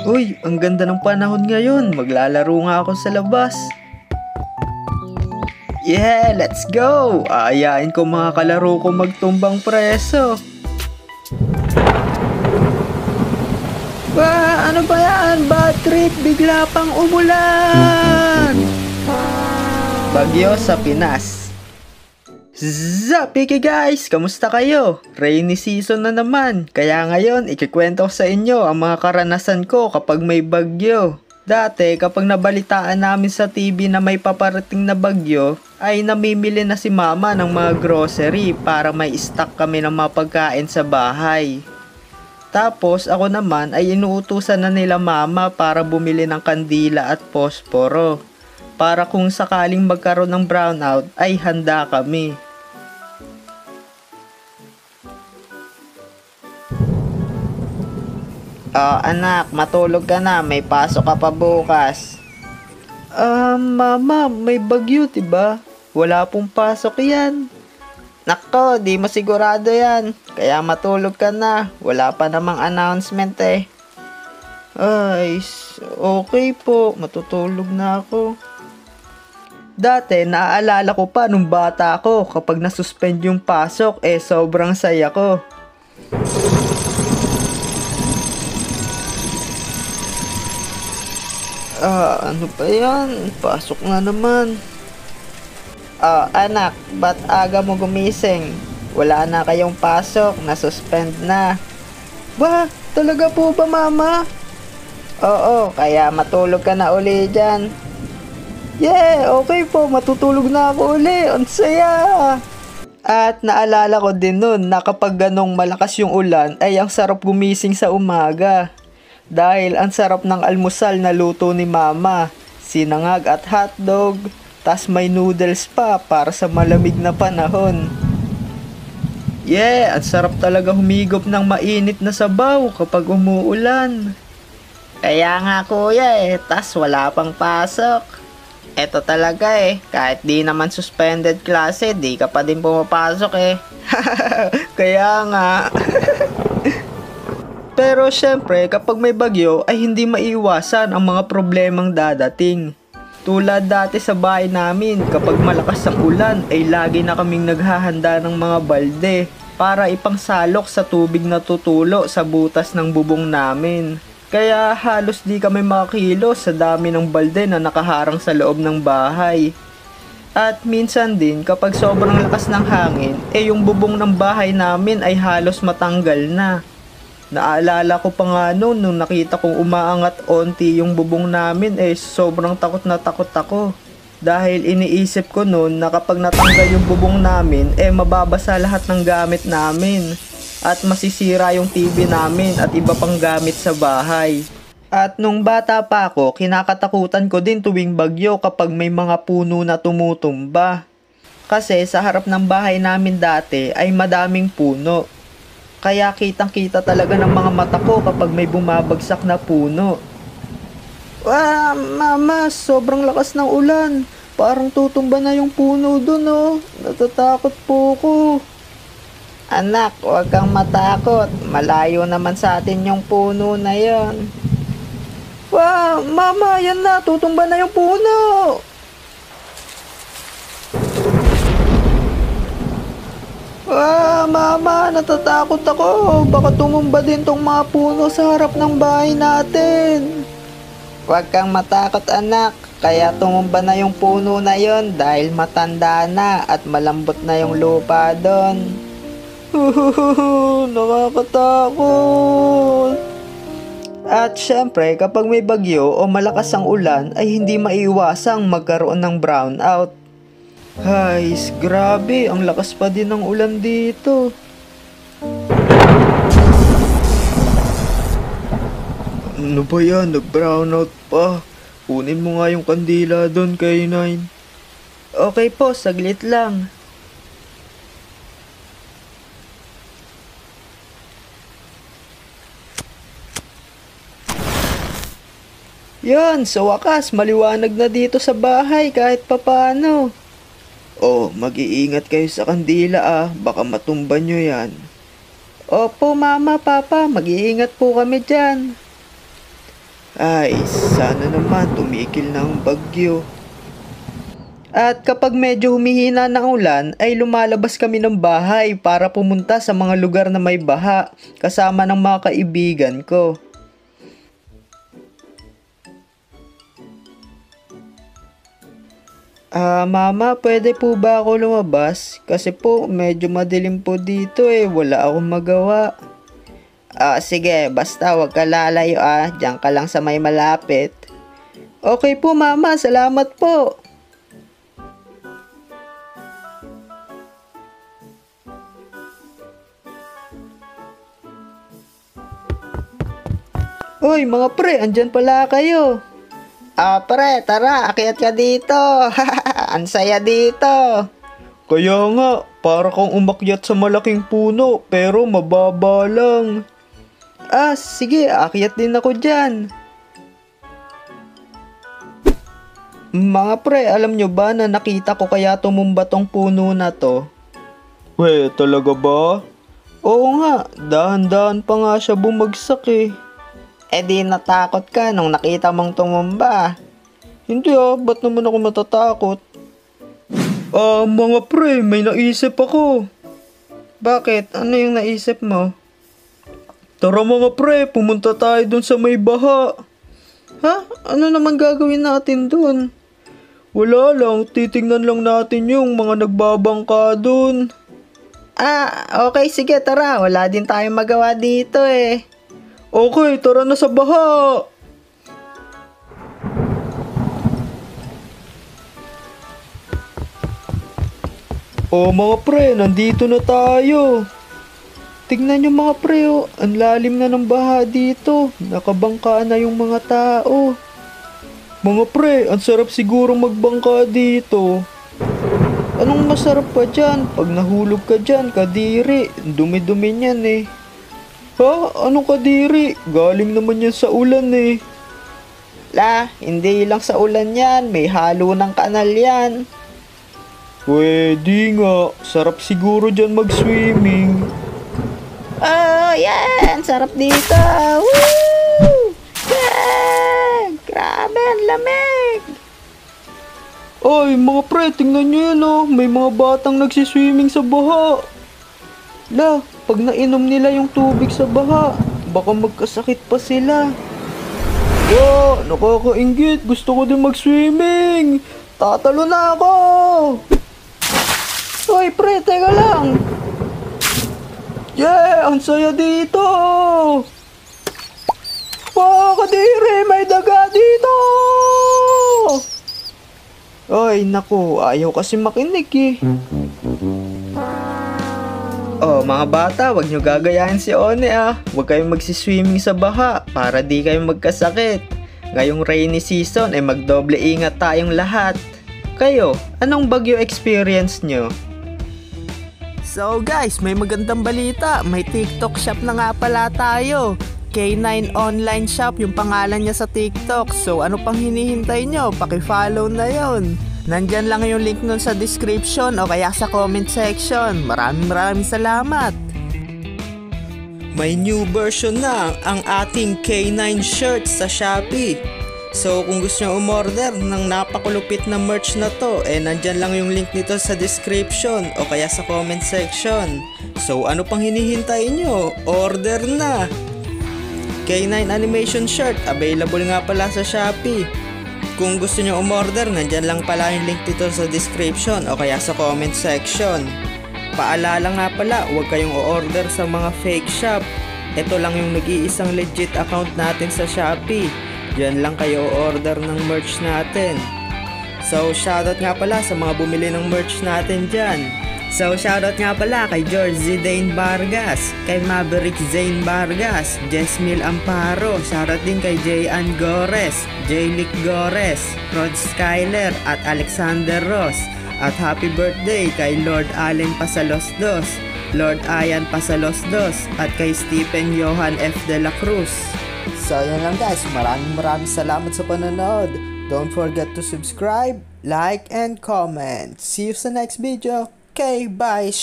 Uy, ang ganda ng panahon ngayon. Maglalaro nga ako sa labas. Yeah, let's go! Aayain ko mga kalaro ko magtumbang preso. Ano ba yan? Bad trip, bigla pang umulan! Bagyo sa Pinas. Zapiki guys! Kamusta kayo? Rainy season na naman. Kaya ngayon, ikikwento ko sa inyo ang mga karanasan ko kapag may bagyo. Dati, kapag nabalitaan namin sa TV na may paparating na bagyo, ay namimili na si mama ng mga grocery para may stock kami ng mga pagkain sa bahay. Tapos, ako naman ay inuutusan na nila mama para bumili ng kandila at posporo. Para kung sakaling magkaroon ng brownout, ay handa kami. Anak, matulog ka na. May pasok ka pa bukas. Mama, may bagyo, diba? Wala pong pasok yan. Nako, di mo sigurado yan. Kaya matulog ka na. Wala pa namang announcement eh. Ay, okay po. Matutulog na ako. Dati, naaalala ko pa nung bata ako kapag nasuspend yung pasok, sobrang saya ko. Ano ba yan? Pasok na naman. Anak, ba't aga mo gumising? Wala na kayong pasok, nasuspend na. Ba, talaga po ba mama? Oo, kaya matulog ka na uli dyan. Yeah, okay po, matutulog na ako uli. Ang saya! At naalala ko din nun na kapag ganong malakas yung ulan ay ang sarap gumising sa umaga. Dahil ang sarap ng almusal na luto ni mama, sinangag at hotdog, tas may noodles pa para sa malamig na panahon. Yeah, ang sarap talaga humigop ng mainit na sabaw kapag umuulan. Kaya nga kuya tas wala pang pasok. Eto talaga kahit di naman suspended klase, di ka pa din pumapasok Kaya nga. Pero syempre, kapag may bagyo ay hindi maiwasan ang mga problemang dadating. Tulad dati sa bahay namin, kapag malakas ang ulan ay lagi na kaming naghahanda ng mga balde para ipangsalok sa tubig na tutulo sa butas ng bubong namin. Kaya halos di kami makakilos sa dami ng balde na nakaharang sa loob ng bahay. At minsan din kapag sobrang lakas ng hangin, yung bubong ng bahay namin ay halos matanggal na. Naalala ko pa nga nung nakita kong umaangat onti yung bubong namin sobrang takot na takot ako. Dahil iniisip ko noon na kapag natanggal yung bubong namin mababasa lahat ng gamit namin. At masisira yung TV namin at iba pang gamit sa bahay. At nung bata pa ako, kinakatakutan ko din tuwing bagyo kapag may mga puno na tumutumba. Kasi sa harap ng bahay namin dati ay madaming puno. Kaya kitang-kita talaga ng mga mata ko kapag may bumabagsak na puno. Mama, sobrang lakas ng ulan. Parang tutumba na yung puno dun Natatakot po ko. Anak, huwag kang matakot. Malayo naman sa atin yung puno na yon. Mama, yan na. Tutumba na yung puno. Mama, natatakot ako. Baka tumumba din tong mga puno sa harap ng bahay natin. Huwag kang matakot anak. Kaya tumumba na yung puno na yon dahil matanda na at malambot na yung lupa doon. Nakakatakot. At syempre, kapag may bagyo o malakas ang ulan ay hindi maiwasang magkaroon ng brownout. Guys, grabe, ang lakas pa din ng ulan dito. Ano ba yan? Nag-brownout pa. Kunin mo nga yung kandila doon kay Nine. Okay po, saglit lang. Yan, sa wakas, maliwanag na dito sa bahay kahit papano. Mag-iingat kayo sa kandila baka matumba nyo yan. Opo, Mama, Papa, mag-iingat po kami dyan. Ay, sana naman tumigil na ang bagyo. At kapag medyo humihina ng ulan, ay lumalabas kami ng bahay para pumunta sa mga lugar na may baha kasama ng mga kaibigan ko. Mama, pwede po ba ako lumabas? Kasi po, medyo madilim po dito wala akong magawa. Sige, basta wag ka lalayo diyan ka lang sa may malapit. Okay po, Mama, salamat po. Uy, mga pre, andyan pala kayo. Pre, tara, akyat ka dito. Ang saya dito. Kaya nga, para kang umakyat sa malaking puno, pero mababa lang. Sige, akyat din ako dyan. Mga pre, alam nyo ba na nakita ko kaya tumumba tong puno na to? Talaga ba? Oo nga, dahan-dahan pa nga siya bumagsak di natakot ka nung nakita mong tumumba? Hindi ba't naman ako matatakot? Mga pre, may naisip ako. Bakit? Ano yung naisip mo? Tara mga pre, pumunta tayo dun sa may baha. Ano naman gagawin natin dun? Wala lang, titingnan lang natin yung mga nagbabangka dun. Okay, sige, tara. Wala din tayong magawa dito Okay, tara na sa baha! Mga pre, nandito na tayo. Tignan nyo mga pre, ang lalim na ng baha dito. Nakabangka na yung mga tao. Mga pre, ang sarap siguro magbangka dito. Anong masarap pa dyan? Pag nahulog ka dyan, kadiri. Dumi-dumi niyan Anong kadiri? Galing naman yan sa ulan hindi lang sa ulan yan. May halo ng kanal yan. Pwede nga. Sarap siguro dyan mag-swimming. Yan! Sarap dito! Woo! Yan! Grabe, ang lamig! Ay, mga pre, tingnan nyo yan May mga batang nagsiswimming sa baha. Pag nainom nila yung tubig sa baha, baka magkasakit pa sila. Nakakainggit. Gusto ko din mag-swimming. Tatalo na ako. Hoy, pre, teka lang. Ang saya dito. Kadiri, may daga dito. Ay, naku, ayaw kasi makinig mga bata, wag nyo gagayahin si One Huwag kayong magsiswimming sa baha para di kayo magkasakit. Ngayong rainy season ay magdoble ingat tayong lahat. Kayo, anong bagyo experience nyo? So guys, may magandang balita. May TikTok shop na nga pala tayo. K9 Online Shop yung pangalan niya sa TikTok. So ano pang hinihintay nyo? Paki-follow na yon. Nandyan lang yung link nun sa description o kaya sa comment section. Maraming salamat. May new version na ang ating K9 shirt sa Shopee. So kung gusto nyo umorder ng napakulupit na merch na to, nandyan lang yung link nito sa description o kaya sa comment section. So ano pang hinihintay nyo? Order na! K9 animation shirt, available nga pala sa Shopee. Kung gusto nyo umorder, nandyan lang pala yung link dito sa description o kaya sa comment section. Paalala nga pala, huwag kayong o-order sa mga fake shop. Ito lang yung nag-iisang legit account natin sa Shopee. Diyan lang kayo o-order ng merch natin. So shoutout nga pala sa mga bumili ng merch natin dyan. So shoutout nga pala kay George Zidane Vargas, kay Maverick Zane Vargas, Jesmil Amparo, shoutout din kay Jayan Gores, Jaylick Gores, Rod Skyler at Alexander Ross. At happy birthday kay Lord Allen Pasalos Dos, Lord Ayan Pasalos Dos at kay Stephen Johan F. De La Cruz. So yun lang guys, maraming salamat sa panonood. Don't forget to subscribe, like, and comment. See you sa next video. Okay, bye!